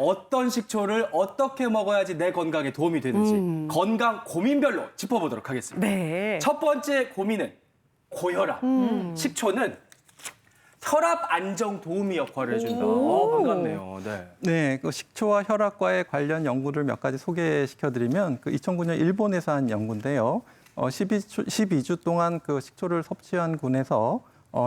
어떤 식초를 어떻게 먹어야지 내 건강에 도움이 되는지 건강 고민별로 짚어보도록 하겠습니다. 네. 첫 번째 고민은 고혈압. 식초는 혈압 안정 도우미 역할을 해준다. 반갑네요. 네. 네, 그 식초와 혈압과의 관련 연구를 몇 가지 소개시켜드리면 그 2009년 일본에서 한 연구인데요. 12주 동안 그 식초를 섭취한 군에서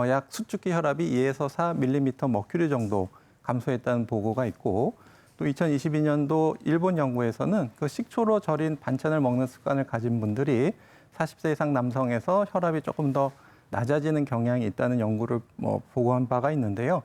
약 수축기 혈압이 2에서 4mm 머큐리 정도 감소했다는 보고가 있고 또 2022년도 일본 연구에서는 그 식초로 절인 반찬을 먹는 습관을 가진 분들이 40세 이상 남성에서 혈압이 조금 더 낮아지는 경향이 있다는 연구를 보고한 바가 있는데요.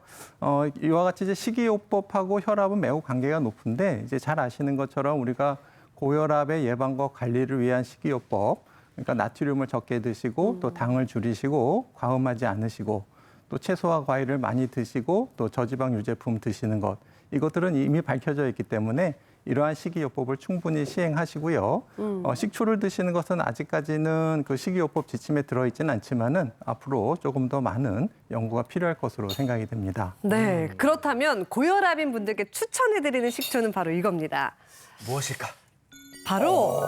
이와 같이 이제 식이요법하고 혈압은 매우 관계가 높은데 이제 잘 아시는 것처럼 우리가 고혈압의 예방과 관리를 위한 식이요법, 그러니까 나트륨을 적게 드시고 또 당을 줄이시고 과음하지 않으시고 또 채소와 과일을 많이 드시고 또 저지방 유제품 드시는 것 이것들은 이미 밝혀져 있기 때문에 이러한 식이요법을 충분히 시행하시고요. 식초를 드시는 것은 아직까지는 그 식이요법 지침에 들어있지는 않지만은 앞으로 조금 더 많은 연구가 필요할 것으로 생각이 됩니다. 네. 그렇다면 고혈압인 분들께 추천해드리는 식초는 바로 이겁니다. 무엇일까? 바로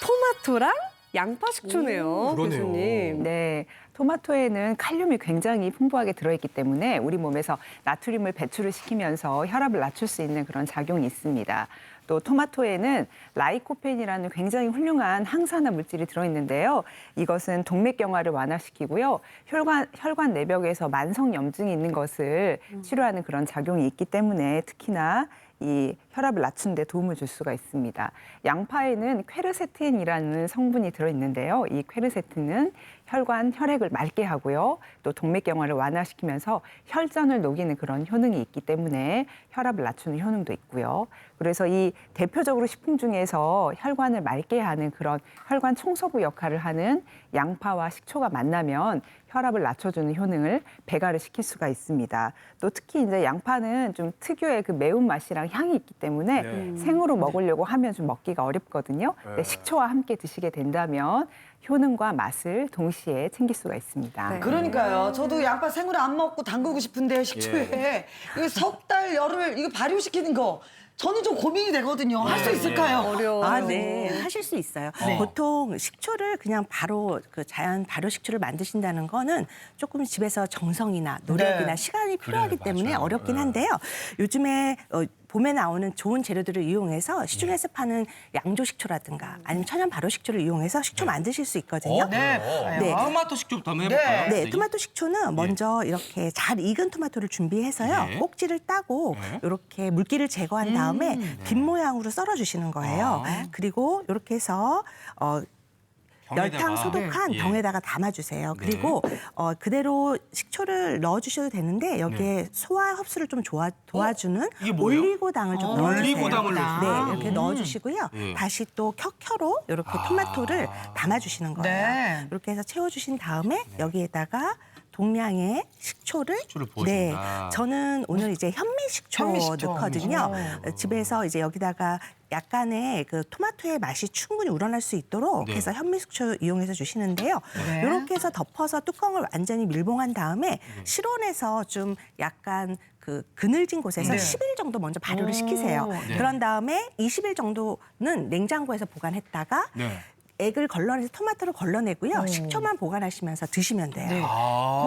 토마토랑 양파 식초네요, 그러네요. 교수님. 네, 토마토에는 칼륨이 굉장히 풍부하게 들어있기 때문에 우리 몸에서 나트륨을 배출을 시키면서 혈압을 낮출 수 있는 그런 작용이 있습니다. 또 토마토에는 라이코펜이라는 굉장히 훌륭한 항산화 물질이 들어있는데요. 이것은 동맥경화를 완화시키고요. 혈관 내벽에서 만성염증이 있는 것을 치료하는 그런 작용이 있기 때문에 특히나 이 혈압을 낮추는 데 도움을 줄 수가 있습니다. 양파에는 퀘르세틴이라는 성분이 들어있는데요. 이 퀘르세틴은 혈액을 맑게 하고요. 또 동맥경화를 완화시키면서 혈전을 녹이는 그런 효능이 있기 때문에 혈압을 낮추는 효능도 있고요. 그래서 이 대표적으로 식품 중에서 혈관을 맑게 하는 그런 혈관 청소부 역할을 하는 양파와 식초가 만나면 혈압을 낮춰주는 효능을 배가를 시킬 수가 있습니다. 또 특히 이제 양파는 좀 특유의 그 매운맛이랑 향이 있기 때문에 네. 생으로 먹으려고 하면 좀 먹기가 어렵거든요. 근데 식초와 함께 드시게 된다면 효능과 맛을 동시에 챙길 수가 있습니다. 네. 그러니까요. 저도 양파 생으로 안 먹고 담그고 싶은데 식초에 이거 석 달 열흘 이거 발효시키는 거 저는 좀 고민이 되거든요. 할 수 있을까요? 어려워요. 아, 네. 하실 수 있어요. 보통 식초를 그냥 바로 그 자연 발효 식초를 만드신다는 거는 조금 집에서 정성이나 노력이나 네. 시간이 필요하기 그래, 때문에 맞아요. 어렵긴 네. 한데요. 요즘에 봄에 나오는 좋은 재료들을 이용해서 시중에서 파는 양조 식초라든가 아니면 천연 발효 식초를 이용해서 식초 만드실 수 있거든요. 네. 네. 토마토 식초부터 한번 해볼까요? 네, 토마토 식초는 먼저 이렇게 잘 익은 토마토를 준비해서요. 네. 꼭지를 따고 네. 이렇게 물기를 제거한 다음에 빈 모양으로 썰어주시는 거예요. 그리고 이렇게 해서 열탕 소독한 예. 병에다가 담아주세요. 그리고 그대로 식초를 넣어주셔도 되는데 여기에 소화 흡수를 좀 도와주는 이게 뭐예요? 올리고당을 좀 넣어주세요. 올리고당을 넣어주세요? 네, 이렇게 넣어주시고요. 예. 다시 또 켜켜로 이렇게 토마토를 담아주시는 거예요. 네. 이렇게 해서 채워주신 다음에 여기에다가 동량의 식초를 네, 부어준다. 저는 오늘 이제 현미식초 현미식초. 넣거든요. 집에서 이제 여기다가 약간의 그 토마토의 맛이 충분히 우러날 수 있도록 네. 해서 현미식초 이용해서 주시는데요. 네. 이렇게 해서 덮어서 뚜껑을 완전히 밀봉한 다음에 실온에서 좀 약간 그 그늘진 곳에서 네. 10일 정도 먼저 발효를 시키세요. 네. 그런 다음에 20일 정도는 냉장고에서 보관했다가 네. 액을 걸러내서 토마토를 걸러내고요. 식초만 보관하시면서 드시면 돼요. 네.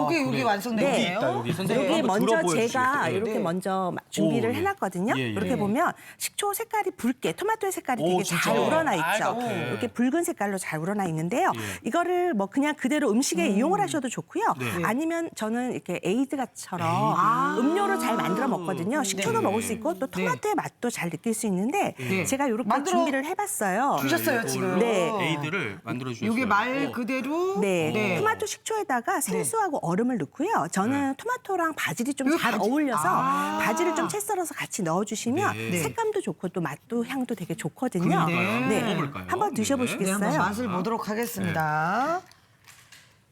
그게 여기 완성된 네. 거예요? 있다, 여기 선생님 여기 한번 먼저 들어보여 제가 주시겠어요? 이렇게 네. 먼저 준비를 오, 예. 해놨거든요. 예, 예. 이렇게 보면 식초 색깔이 붉게 토마토의 색깔이 오, 되게 진짜? 잘 우러나 있죠. 빨갛게. 이렇게 붉은 색깔로 잘 우러나 있는데요. 예. 이거를 뭐 그냥 그대로 음식에 이용을 하셔도 좋고요. 네. 아니면 저는 이렇게 에이드처럼 음료로 잘 만들어 먹거든요. 식초도 네. 먹을 수 있고 또 토마토의 맛도 잘 느낄 수 있는데 네. 제가 이렇게 만들어 준비를 해봤어요. 주셨어요, 지금. 네. 에이드를 만들어 주셨어요. 이게 말 그대로 네, 토마토 식초에다가 생수하고 얼음을 넣고요. 저는 토마토랑 바질이 좀 이거 잘 바질? 어울려서 아. 바질을 좀 채 썰어서 같이 넣어주시면 네. 색감도 좋고 또 맛도 향도 되게 좋거든요. 그러니까요. 네, 먹어볼까요? 한번 네, 드셔보시겠어요? 한번 맛을 보도록 하겠습니다.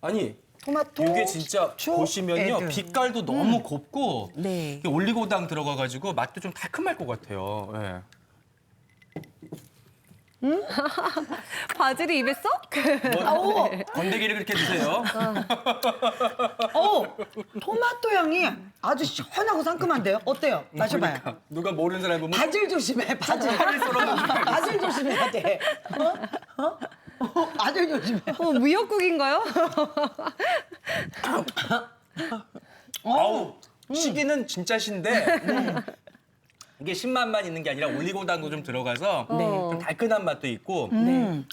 아니, 토마토 이게 진짜 식초, 보시면요. 애들. 빛깔도 너무 곱고 네. 이게 올리고당 들어가가지고 맛도 좀 달콤할 것 같아요. 예. 바질이 입에 쏙? 뭐, 건더기를 그렇게 드세요. 토마토 향이 아주 시원하고 상큼한데요? 어때요? 마셔봐요. 그러니까 누가 모르는 사람 보면 바질 조심해, 바질. 바질 조심해야 돼. 바질 조심해. 미역국인가요? 아우 시기는 진짜 신데 이게 신맛만 있는 게 아니라 올리고당도 좀 들어가서 좀 달큰한 맛도 있고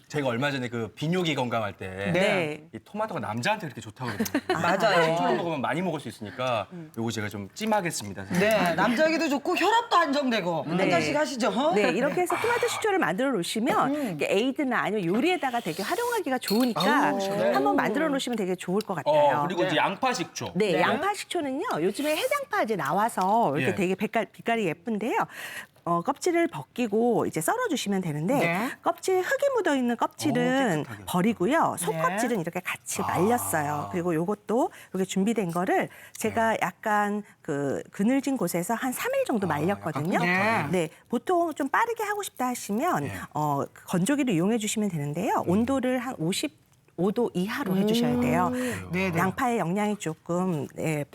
제가 얼마 전에 그 비뇨기 건강할 때 네. 이 토마토가 남자한테 그렇게 좋다고 그러더라고요. 맞아요. 식초로 먹으면 많이 먹을 수 있으니까 요거 제가 좀 찜하겠습니다. 네, 남자에게도 좋고 혈압도 안정되고 한 잔씩 하시죠. 네, 이렇게 해서 토마토 식초를 만들어 놓으시면 이게 에이드나 아니면 요리에다가 되게 활용하기가 좋으니까 한번 만들어 놓으시면 되게 좋을 것 같아요. 그리고 이제 양파 식초. 네, 양파 식초는요. 요즘에 해장파 이제 나와서 이렇게 예. 되게 빛깔이 예쁜데요. 껍질을 벗기고 이제 썰어주시면 되는데 네. 껍질 흙이 묻어 있는 껍질은 깨끗하게. 버리고요. 속껍질은 이렇게 같이 말렸어요. 그리고 요것도 이렇게 준비된 거를 제가 약간 그 그늘진 곳에서 한 3일 정도 말렸거든요. 네. 네, 보통 좀 빠르게 하고 싶다 하시면 그 건조기를 이용해 주시면 되는데요. 온도를 한 55도 이하로 해주셔야 돼요. 네네. 양파의 영양이 조금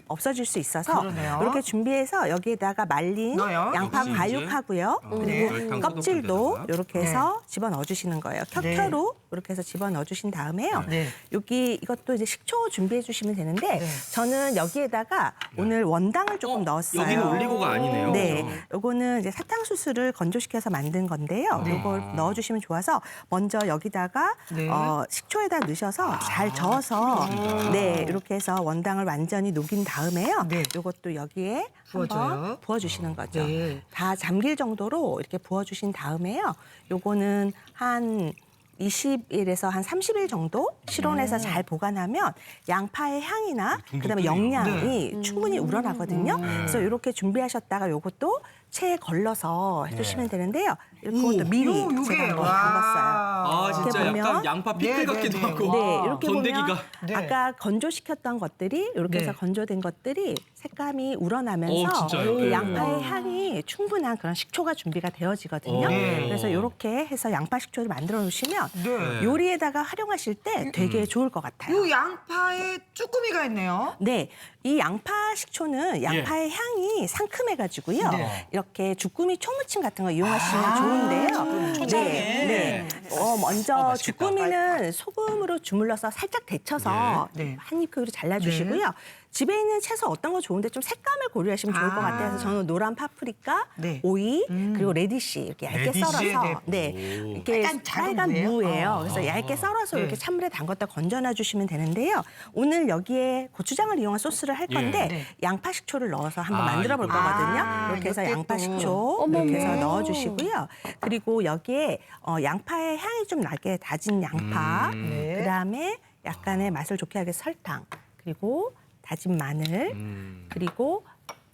없어질 수 있어서 그러네요. 이렇게 준비해서 여기에다가 말린 넣어요? 양파 여기서 과육하고요. 네. 그리고 껍질도 네. 이렇게 해서 집어넣어 주시는 거예요. 켜켜로 이렇게 해서 집어넣어 주신 다음에요. 네. 여기 이것도 이제 식초 준비해 주시면 되는데 저는 여기에다가 오늘 원당을 조금 넣었어요. 여기는 올리고가 아니네요. 네, 요거는 이제 사탕수수를 건조시켜서 만든 건데요. 요걸 넣어주시면 좋아서 먼저 여기다가 네. 식초에다 넣으셔서 잘 저어서 네 이렇게 해서 원당을 완전히 녹인 다음에요. 네. 요것도 여기에 부어줘요? 한번 부어주시는 거죠. 네. 다 잠길 정도로 이렇게 부어주신 다음에요. 요거는 한 20일에서 한 30일 정도 실온에서 잘 보관하면 양파의 향이나 그다음에 영양이 충분히 우러나거든요. 그래서 이렇게 준비하셨다가 요것도 체에 걸러서 해주시면 되는데요. 이것도 미리 요게요. 제가 한번 와. 담았어요. 아 진짜 이렇게 약간 보면 양파 피클 네, 같기도 네, 네. 하고. 네, 이렇게 건더기가. 보면 네. 아까 건조시켰던 것들이 이렇게 네. 해서 건조된 것들이 색감이 우러나면서 진짜요? 그 네. 양파의 향이 충분한 그런 식초가 준비가 되어지거든요. 네. 그래서 이렇게 해서 양파 식초를 만들어 놓으시면 네. 요리에다가 활용하실 때 되게 좋을 것 같아요. 요 양파에 쭈꾸미가 있네요. 네, 이 양파 식초는 양파의 향이 상큼해가지고요. 네. 이렇게 주꾸미 초무침 같은 거 이용하시면 좋은데요. 초장에. 네. 먼저 맛있겠다. 주꾸미는 소금으로 주물러서 살짝 데쳐서 네. 네. 한 입 크기로 잘라주시고요. 집에 있는 채소 어떤 거 좋은데 좀 색감을 고려하시면 좋을 것 같아요. 그래서 저는 노란 파프리카, 네. 오이, 그리고 레디시 이렇게 얇게 레디시? 썰어서 네. 이렇게 약간 작은 빨간 무예요? 무예요. 그래서 얇게 썰어서 네. 이렇게 찬물에 담갔다 건져놔 주시면 되는데요. 오늘 여기에 고추장을 이용한 소스를 할 건데 네. 양파 식초를 넣어서 한번 아, 만들어 볼 이거. 거거든요. 아, 이렇게 해서 이것도 양파 또. 식초 이렇게 해서 넣어주시고요. 그리고 여기에 양파의 향이 좀 나게 다진 양파, 네. 그다음에 약간의 맛을 좋게 하게 설탕, 그리고 다진 마늘, 그리고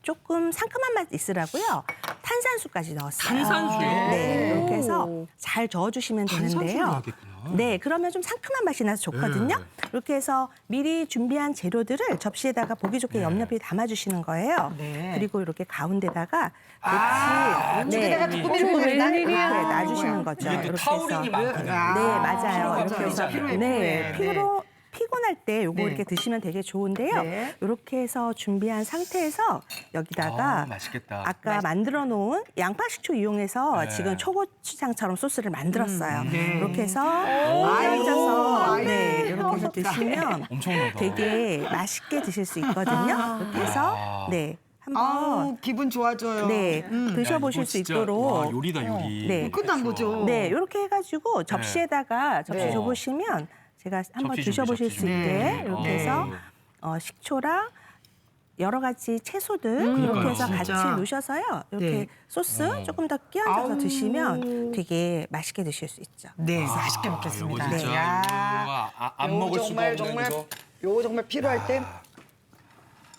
조금 상큼한 맛 있으라고요. 탄산수까지 넣었어요. 탄산수요? 네, 이렇게 해서 잘 저어주시면 탄산수를 되는데요. 넣어야겠구나. 네, 그러면 좀 상큼한 맛이 나서 좋거든요. 이렇게 해서 미리 준비한 재료들을 접시에다가 보기 좋게 옆옆에 담아주시는 거예요. 네. 그리고 이렇게 가운데다가 안쪽에다가 쭈꾸미를 이렇게 아, 놔주시는 거죠. 이게 또 이렇게 타우린이 해서. 많거든요. 네, 맞아요. 이렇게 해서 피로에 네, 피로에. 피곤할 때 요거 네. 이렇게 드시면 되게 좋은데요. 네. 이렇게 해서 준비한 상태에서 여기다가 맛있겠다. 아까 만들어 놓은 양파 식초 이용해서 네. 지금 초고추장처럼 소스를 만들었어요. 네. 이렇게 해서 아이고, 얹어서 아이고, 네, 이렇게 해서 드시면 엄청나다. 되게 맛있게 드실 수 있거든요. 이렇게 해서 네, 한번 아우, 기분 좋아져요. 네, 드셔보실 이거 수 진짜, 있도록 와, 요리다 요리. 네. 끝난 거죠. 네, 이렇게 해가지고 접시에다가 접시 네. 줘보시면 제가 한번 접시 준비, 드셔보실 접시 수 있게 준비. 이렇게 네. 해서 식초랑 여러 가지 채소들 이렇게 그러니까요. 해서 같이 진짜. 넣으셔서요. 이렇게 네. 소스 조금 더 끼얹어서 아우. 드시면 되게 맛있게 드실 수 있죠. 네, 맛있게 이거 먹겠습니다. 진짜 야. 이거 안 요거 먹을 수가 정말 없는 정말 이거. 요거 정말 필요할 때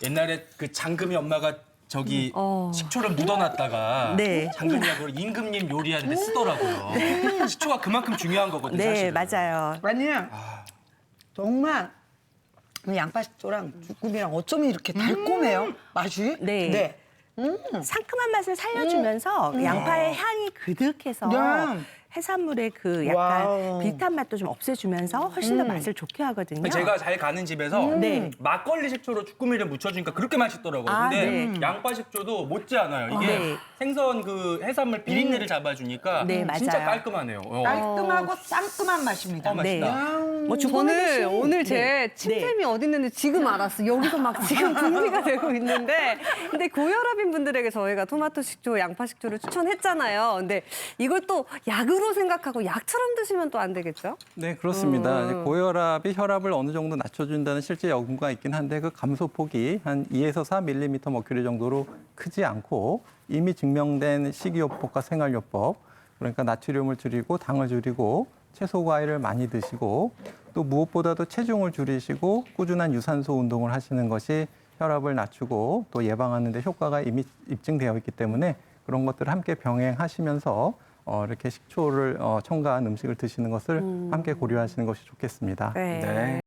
옛날에 그 장금이 엄마가 저기 식초를 묻어놨다가 네. 장금이가 그걸 임금님 요리하는데 쓰더라고요. 식초가 그만큼 중요한 거거든요. 네, 사실은. 맞아요. 아니 정말 이 양파 식초랑 주꾸미랑 어쩌면 이렇게 달콤해요 맛이. 네. 상큼한 맛을 살려주면서 양파의 향이 그득해서 네. 해산물의 그 약간 와우. 비릿한 맛도 좀 없애주면서 훨씬 더 맛을 좋게 하거든요. 제가 잘 가는 집에서 네. 막걸리 식초로 쭈꾸미를 무쳐주니까 그렇게 맛있더라고요. 아, 근데 네. 양파 식초도 못지않아요. 이게 네. 생선 그 해산물 비린내를 잡아주니까 네, 진짜 맞아요. 깔끔하네요. 깔끔하고 상큼한 맛입니다. 맛있다. 뭐 주부는 저는 대신- 오늘 제 네. 침샘이 어디 있는지 지금 알았어. 여기서 막 지금 분비가 되고 있는데. 근데 고혈압인 분들에게 저희가 토마토 식초, 양파 식초를 추천했잖아요. 근데 이걸 또 약으로 생각하고 약처럼 드시면 또 안 되겠죠? 네, 그렇습니다. 이제 고혈압이 혈압을 어느 정도 낮춰준다는 실제 연구가 있긴 한데 그 감소폭이 한 2에서 4mm 머큐리 정도로 크지 않고 이미 증명된 식이요법과 생활요법, 그러니까 나트륨을 줄이고 당을 줄이고 채소 과일을 많이 드시고 또 무엇보다도 체중을 줄이시고 꾸준한 유산소 운동을 하시는 것이 혈압을 낮추고 또 예방하는 데 효과가 이미 입증되어 있기 때문에 그런 것들을 함께 병행하시면서 이렇게 식초를 첨가한 음식을 드시는 것을 함께 고려하시는 것이 좋겠습니다. 네. 네.